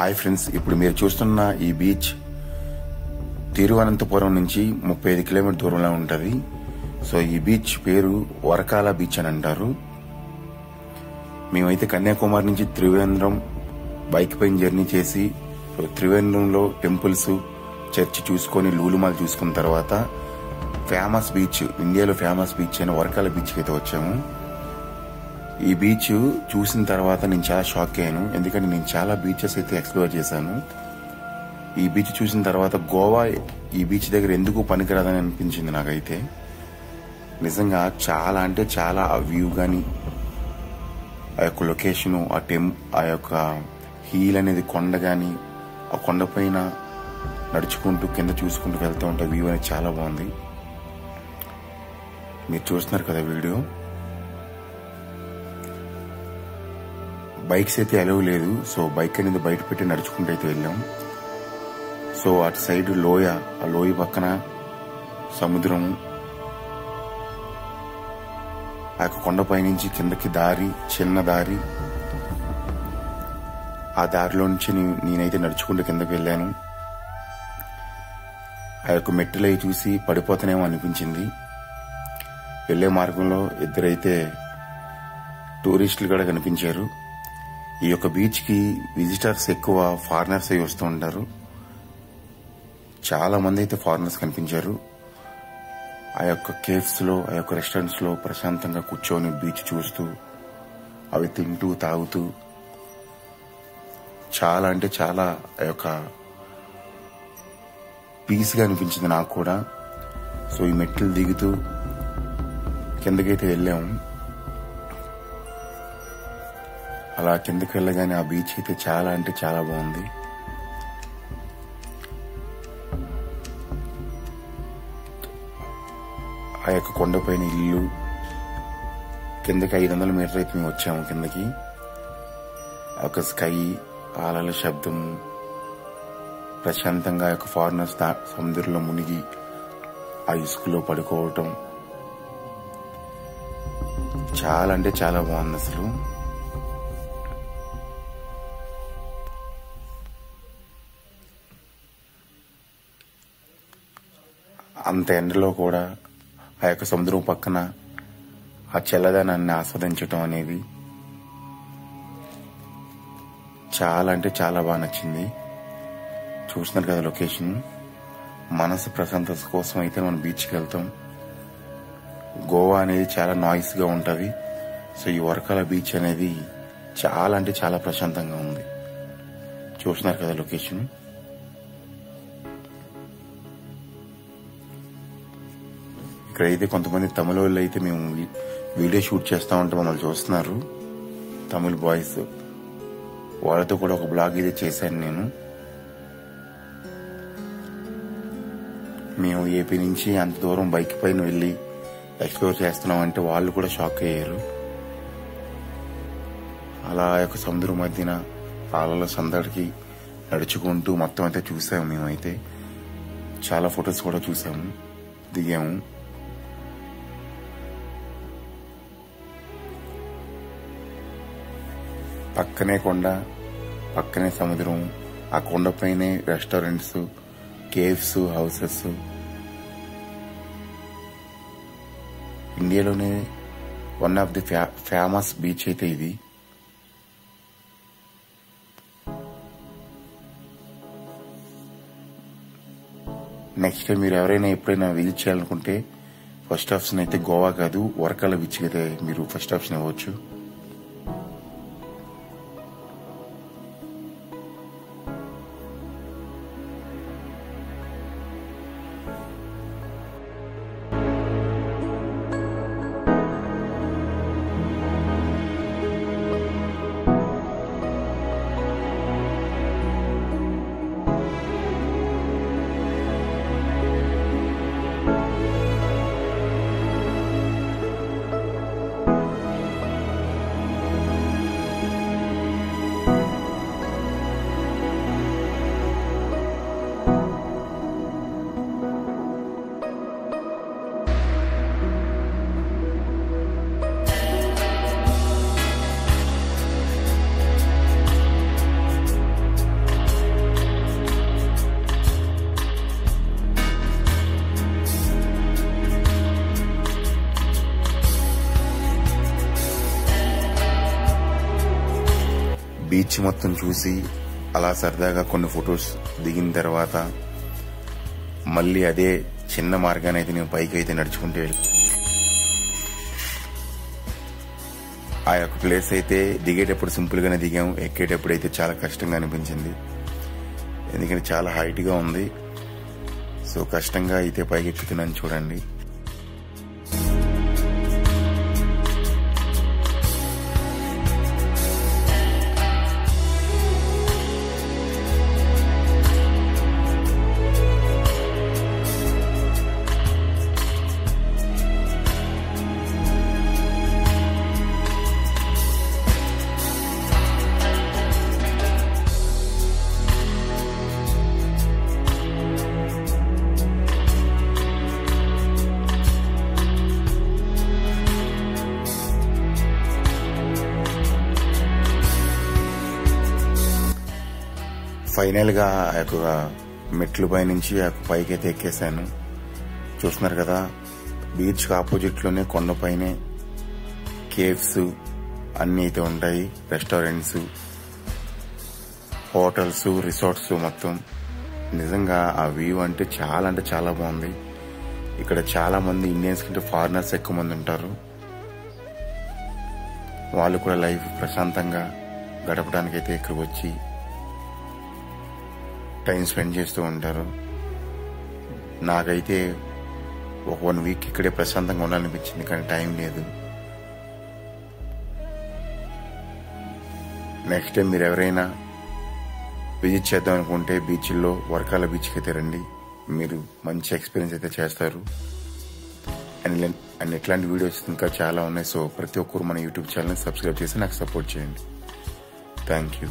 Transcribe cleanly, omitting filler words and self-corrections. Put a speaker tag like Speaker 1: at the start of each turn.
Speaker 1: Hi friends, ఇప్పుడు మీరు చూస్తున్న ఈ బీచ్ తిరువనంతపురం నుంచి 35 కిలోమీటర్ దూరంలో ఉంటుంది. సో ఈ బీచ్ పేరు వరకాల బీచ్ అని అంటారు. మేమైతే కన్యాకుమారి నుంచి త్రివేంద్రం బైక్ పైన జర్నీ చేసి త్రివేంద్రంలో టెంపుల్స్, చర్చి చూసుకొని లూలుమాల్ చూసుకున్న తర్వాత ఫేమస్ బీచ్, ఇండియాలో ఫేమస్ బీచ్ అయిన వరకాల బీచ్కి అయితే వచ్చాము. ఈ బీచ్ చూసిన తర్వాత నేను చాలా షాక్ అయ్యాను, ఎందుకంటే నేను చాలా బీచెస్ అయితే ఎక్స్ప్లోర్ చేశాను. ఈ బీచ్ చూసిన తర్వాత గోవా ఈ బీచ్ దగ్గర ఎందుకు పనికిరాదని అనిపించింది నాకైతే. నిజంగా చాలా అంటే చాలా ఆ వ్యూ కానీ, ఆ యొక్క లొకేషను, ఆ యొక్క హీల్ అనేది కొండ కానీ, ఆ కొండ పైన నడుచుకుంటూ కింద చూసుకుంటూ వెళ్తూ ఉంటే వ్యూ అనేది చాలా బాగుంది. మీరు చూస్తున్నారు కదా వీడియో. బైక్స్ అయితే అలవ్ లేదు, సో బైక్ అనేది బయట పెట్టి నడుచుకుంటూ అయితే వెళ్ళాం. సో అటు సైడ్ లోయ, ఆ లోయ పక్కన సముద్రం, ఆ యొక్క కొండపై నుంచి కిందకి దారి, చిన్న దారి. ఆ దారిలో నుంచి నేనైతే నడుచుకుంటూ కిందకి వెళ్ళాను. ఆ యొక్క మెట్టులై చూసి పడిపోతానేమో అనిపించింది. వెళ్లే మార్గంలో ఇద్దరైతే టూరిస్టులు కూడా కనిపించారు. ఈ యొక్క బీచ్ కి విజిటర్స్ ఎక్కువ ఫారినర్స్ అయి వస్తూ ఉంటారు. చాలా మంది అయితే ఫారినర్స్ కనిపించారు. ఆ యొక్క కేఫ్స్ లో, ఆ యొక్క రెస్టారెంట్స్ లో ప్రశాంతంగా కూర్చొని బీచ్ చూస్తూ అవి తింటూ తాగుతూ చాలా అంటే చాలా ఆ యొక్క పీస్ గా అనిపించింది నాకు కూడా. సో ఈ మెట్లు దిగుతూ కిందకైతే వెళ్ళాము. అలా కిందకి వెళ్ళగానే ఆ బీచ్ అయితే చాలా అంటే చాలా బాగుంది. ఆ యొక్క కొండపైన ఇల్లు, కిందకి 500 మీటర్ అయితే మేము వచ్చాము కిందకి. ఆ యొక్క స్కై, అలల శబ్దము, ప్రశాంతంగా ఆ యొక్క ఫారినర్స్ సముద్రంలో మునిగి ఆ ఇసుకలో పడుకోవటం చాలా అంటే చాలా బాగుంది అసలు. అంత ఎండలో కూడా ఆ యొక్క సముద్రం పక్కన ఆ చల్లదనాన్ని ఆస్వాదించటం అనేది చాలా అంటే చాలా బాగా నచ్చింది. చూస్తున్నారు కదా లొకేషన్. మనసు ప్రశాంతత కోసం అయితే మనం బీచ్కి వెళ్తాం. గోవా అనేది చాలా నాయిస్ గా ఉంటది. సో ఈ వరకాల బీచ్ అనేది చాలా అంటే చాలా ప్రశాంతంగా ఉంది. చూస్తున్నారు కదా లొకేషన్. ఇక్కడైతే కొంతమంది తమిళ వాళ్ళు అయితే మేము వీడియో షూట్ చేస్తా ఉంటే మమ్మల్ని చూస్తున్నారు, తమిళ బాయ్స్. వాళ్ళతో కూడా ఒక బ్లాగ్ అయితే చేశాను నేను. మేము ఏపీ నుంచి అంత దూరం బైక్ పైన వెళ్ళి ఎక్స్ప్లోర్ చేస్తున్నాం అంటే వాళ్ళు కూడా షాక్ అయ్యారు. అలా యొక్క సముద్రం మధ్యన అలల సందడికి నడుచుకుంటూ మొత్తం అయితే చూసాము. మేమైతే చాలా ఫొటోస్ కూడా చూసాము, దిగాము. పక్కనే కొండ, పక్కనే సముద్రం, ఆ కొండపైనే రెస్టారెంట్స్, కేవ్స్, హౌసెస్. ఇండియాలోనే one of the famous beach అయితే ఇది. నెక్స్ట్ టైం మీరు ఎవరైనా ఎప్పుడైనా విజిట్ చేయాలనుకుంటే ఫస్ట్ ఆప్షన్ అయితే గోవా కాదు, వరకాల బీచ్ అయితే మీరు ఫస్ట్ ఆప్షన్ ఇవ్వచ్చు. బీచ్ మొత్తం చూసి అలా సరదాగా కొన్ని ఫొటోస్ దిగిన తర్వాత మళ్ళీ అదే చిన్న మార్గాన్ని అయితే నేను పైకి అయితే నడుచుకుంటూ వెళ్ళి ఆ యొక్క ప్లేస్ అయితే దిగేటప్పుడు సింపుల్గానే దిగాము, ఎక్కేటప్పుడు అయితే చాలా కష్టంగా అనిపించింది. ఎందుకంటే చాలా హైట్గా ఉంది. సో కష్టంగా అయితే పైకి ఎక్కుతున్నాను చూడండి. ఫైనల్ గా ఆ యొక్క మెట్లు పై నుంచి ఆ పైకి అయితే ఎక్కేసాను. చూస్తున్నారు కదా, బీచ్ ఆపోజిట్ లోనే కొండపైనే కేవ్స్ అన్ని అయితే ఉంటాయి, రెస్టారెంట్స్, హోటల్స్, రిసార్ట్స్ మొత్తం. నిజంగా ఆ వ్యూ అంటే చాలా బాగుంది. ఇక్కడ చాలా మంది ఇండియన్స్ కంటే ఫారినర్స్ ఎక్కువ మంది ఉంటారు. వాళ్ళు కూడా లైఫ్ ప్రశాంతంగా గడపడానికి అయితే ఇక్కడికి వచ్చి టైం స్పెండ్ చేస్తూ ఉంటారు. నాకైతే ఒక 1 వీక్ ఇక్కడే ప్రశాంతంగా ఉండాలనిపించింది, కానీ టైం లేదు. నెక్స్ట్ టైం మీరు ఎవరైనా విజిట్ చేద్దాం అనుకుంటే బీచ్ల్లో వర్కాల బీచ్కి అయితే రండి. మీరు మంచి ఎక్స్పీరియన్స్ అయితే చేస్తారు. అండ్ ఇట్లాంటి వీడియోస్ ఇంకా చాలా ఉన్నాయి. సో ప్రతి ఒక్కరు మన యూట్యూబ్ ఛానల్ని సబ్స్క్రైబ్ చేసి నాకు సపోర్ట్ చేయండి. Thank you.